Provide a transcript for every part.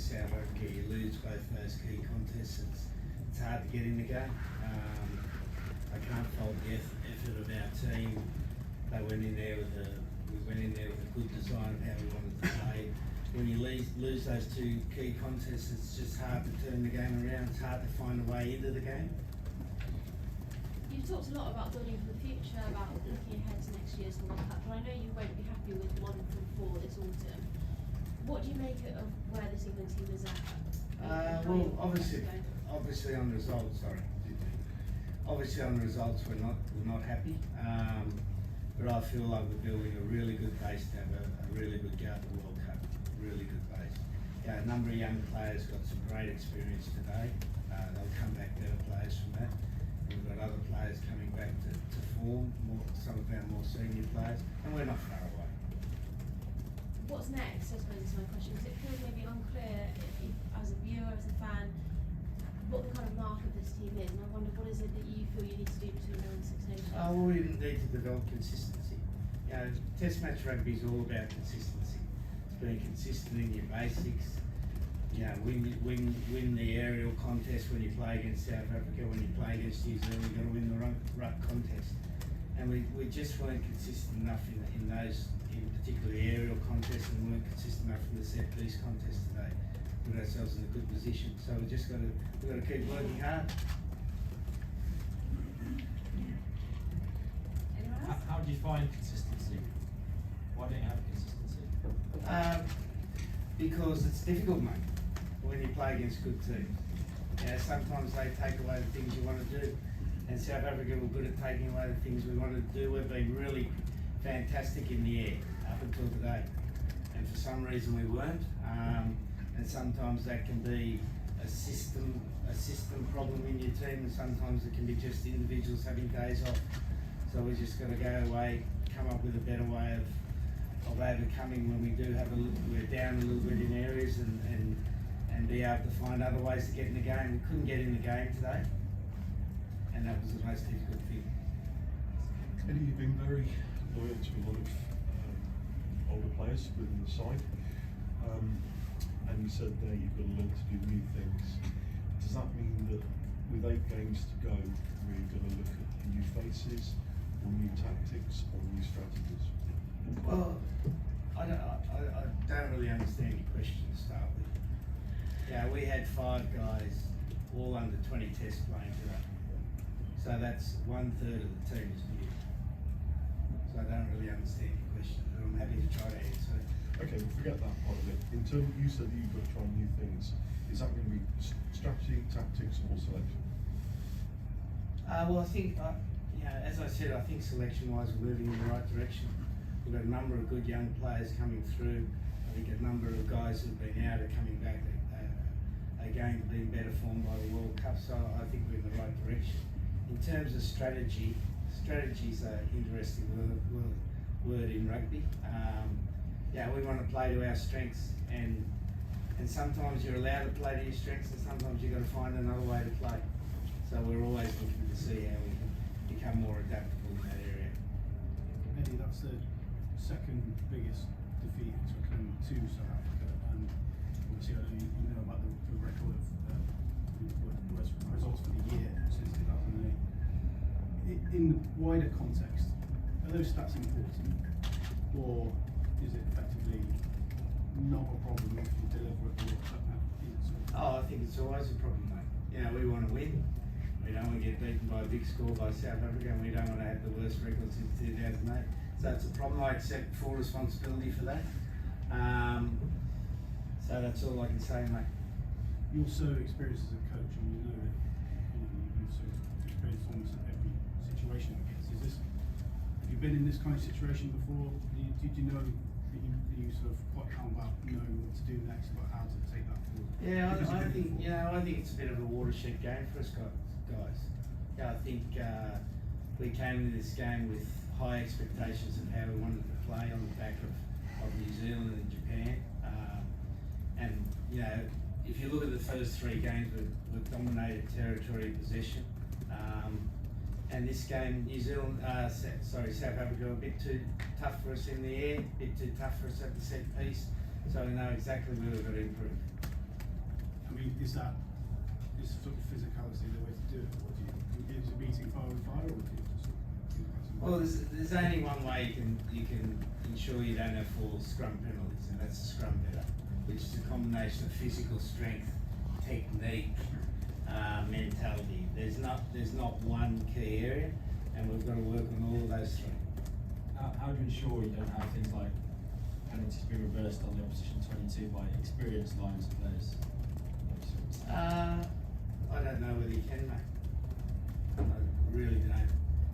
South Africa, you lose both those key contests, it's hard to get in the game. I can't fault the effort of our team. We went in there with a good design of how we wanted to play. When you lose those two key contests, it's just hard to turn the game around. It's hard to find a way into the game. You've talked a lot about building for the future, about looking ahead to next year's World Cup, but I know you won't be happy with 1 from 4 this autumn. What do you make of where this England team is at? Well, obviously on results, obviously on results we're not happy, but I feel like we're building a really good base to have a really good go at the World Cup. Really good base. Yeah, a number of young players got some great experience today. They'll come back better players from that. We've got other players coming back to form, some of our more senior players, and we're not far away. What's next, I suppose, is my question, because it feels maybe unclear if, as a viewer, as a fan, what the kind of mark of this team is, and I wonder what is it that you feel you need to do between now and Six Nations? Well, we need to develop consistency. You know, Test match rugby is all about consistency. It's being consistent in your basics. You know, win the aerial contest when you play against South Africa. When you play against New Zealand, you've got to win the ruck contest. And we just weren't consistent enough in those, in particularly aerial contests, and weren't consistent enough in the set piece contest today. Put ourselves in a good position. So we've got to keep working hard. Anyone else? How do you find consistency? Why don't you have consistency? Because it's difficult, mate, when you play against good teams. Yeah, sometimes they take away the things you want to do, and South Africa were good at taking away the things we wanted to do. We've been really fantastic in the air up until today, and for some reason we weren't. And sometimes that can be a system problem in your team, and sometimes it can be just individuals having days off. So we just got to go away, come up with a better way of overcoming when we do have we're down a little bit in areas, and be able to find other ways to get in the game. We couldn't get in the game today, and that was the most difficult thing. Eddie, you've been very loyal to a lot of older players within the side, and you said there you've got to learn to do new things. Does that mean that with 8 games to go, we're going to look at new faces, or new tactics, or new strategies? Well, I don't really understand your question to start with. Yeah, we had 5 guys, all under 20 tests playing today. So that's 1/3 of the team is new. So I don't really understand your question, but I'm happy to try to answer it. Okay, we'll forget that part of it. In terms, you said that you've got to try new things. Is that going to be strategy, tactics, or selection? Well, I think, as I said, I think selection-wise we're moving in the right direction. We've got a number of good young players coming through. I think a number of guys who've been out are coming back again, being better formed by the World Cup. So I think we're in the right direction. In terms of strategy, strategy's an interesting word in rugby. Yeah, we want to play to our strengths, and sometimes you're allowed to play to your strengths, and sometimes you've got to find another way to play. So we're always looking to see how we can become more adaptable in that area. Eddie, that's the second biggest defeat it took them to South Africa, and obviously I know you know about the record of results for the year since 2008. In the wider context, are those stats important, or is it effectively not a problem if you deliver at the World Cup now? Oh, I think it's always a problem, mate. You know, we want to win. We don't want to get beaten by a big score by South Africa, and we don't want to have the worst record since 2008. So it's a problem. I accept full responsibility for that. So that's all I can say, mate. You're so experienced as a coach, and you know that you've sort of experienced almost every situation against. Have you been in this kind of situation before? Did you know that you sort of quite calm about knowing what to do next, about how to take that forward? Yeah, I think it's a bit of a watershed game for us guys. Yeah, I think we came into this game with high expectations of how we wanted to play on the back of New Zealand and Japan. And you know, if you look at the first 3 games, we've dominated territory possession. And this game, South Africa were a bit too tough for us in the air, a bit too tough for us at the set piece. So we know exactly where we've got to improve. I mean, is sort of physicality the way to do it, or do you, is it meeting fire with fire, or do you just sort of think about something? Well, there's only one way you can ensure you don't have 4 scrum penalties, and that's a scrum better, which is a combination of physical strength, technique, mentality. There's not one key area, and we've got to work on all of those 3. How do you ensure you don't have things like penalties being reversed on the opposition 22 by experienced lines of players? I don't know whether you can, mate. I really don't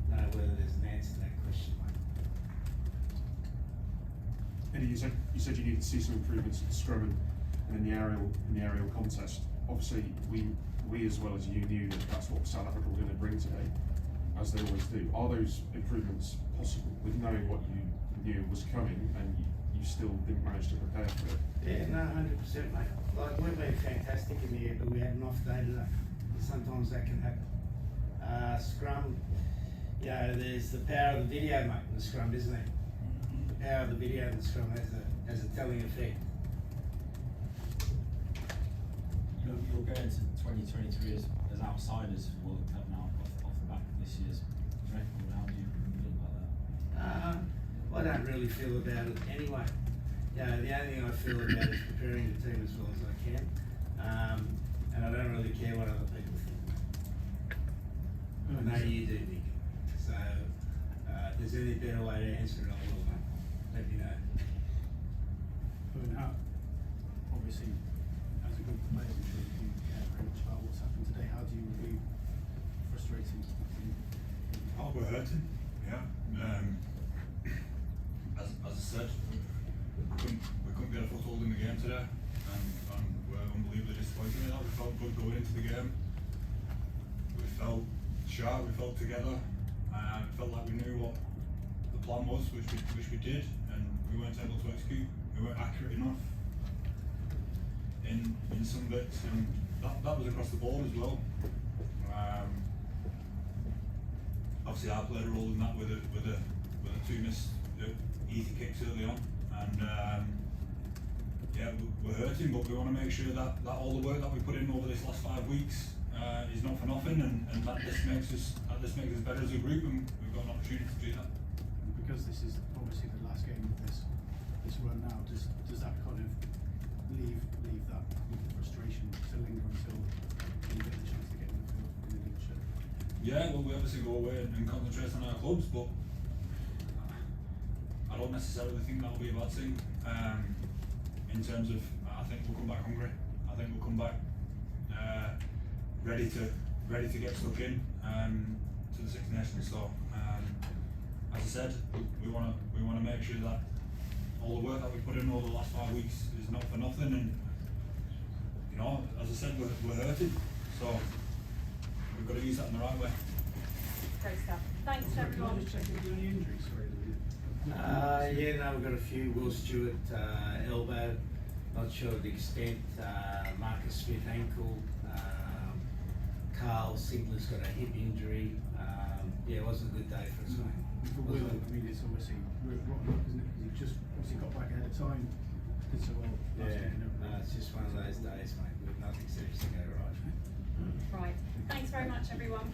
know whether there's an answer to that question, mate. Eddie, you said you needed to see some improvements at the scrum and in the aerial contest. Obviously, we as well as you knew that that's what South Africa were going to bring today, as they always do. Are those improvements possible with knowing what you knew was coming and you still didn't manage to prepare for it? Yeah, no, 100%, mate. Like, we've been fantastic in the air, but we had an off day today. Sometimes that can happen. Scrum, you know, there's the power of the video, mate, in the scrum, isn't there? The power of the video in the scrum has a telling effect. You'll go into 2023 as outsiders for World Cup now off the back of this year's record. How do you feel about that? I don't really feel about it anyway. You know, the only thing I feel about is preparing the team as well as I can. And I don't really care what other people think. I know you do, Nick. So, if there's any better way to answer it, I will, mate. Let me know. And how, obviously, as a group of players, I'm sure you care very much about what's happened today. How do you review frustrating? Oh, we're hurting, yeah. As I said, we couldn't get a foothold in the game today, and we're unbelievably disappointed in that. We felt good going into the game. We felt sharp, we felt together, and it felt like we knew what the plan was, which we did, and we weren't able to execute. We weren't accurate enough in some bits, and that was across the board as well. Obviously, I played a role in that with the 2 missed easy kicks early on, and yeah, we're hurting, but we want to make sure that all the work that we put in over this last 5 weeks is not for nothing, and that this makes us better as a group, and we've got an opportunity to do that. And because this is obviously the last game of this run now, does that kind of leave that frustration to linger until you get the chance to get in the field in the leadership? Yeah, well, we obviously go away and concentrate on our clubs, but I don't necessarily think that'll be a bad thing. In terms of, I think we'll come back hungry. I think we'll come back ready to get stuck in to the Six Nations. So, as I said, we want to make sure that all the work that we put in over the last 5 weeks is not for nothing. And you know, as I said, we're hurting, so we've got to use that in the right way. Great stuff. Thanks to Can I everyone. just check if there are any injuries? Sorry, Yeah, no, we've got a few. Will Stewart, elbow, not sure of the extent. Marcus Smith, ankle. Carl Sinkler's got a hip injury. Yeah, it wasn't a good day for us, mate. For Will, I mean, it's obviously rotten up, isn't it? Because he just obviously got back ahead of time. Did so well last Yeah, week, no, it's just one of those days, mate, with nothing seems to go right. Right. Thanks very much, everyone.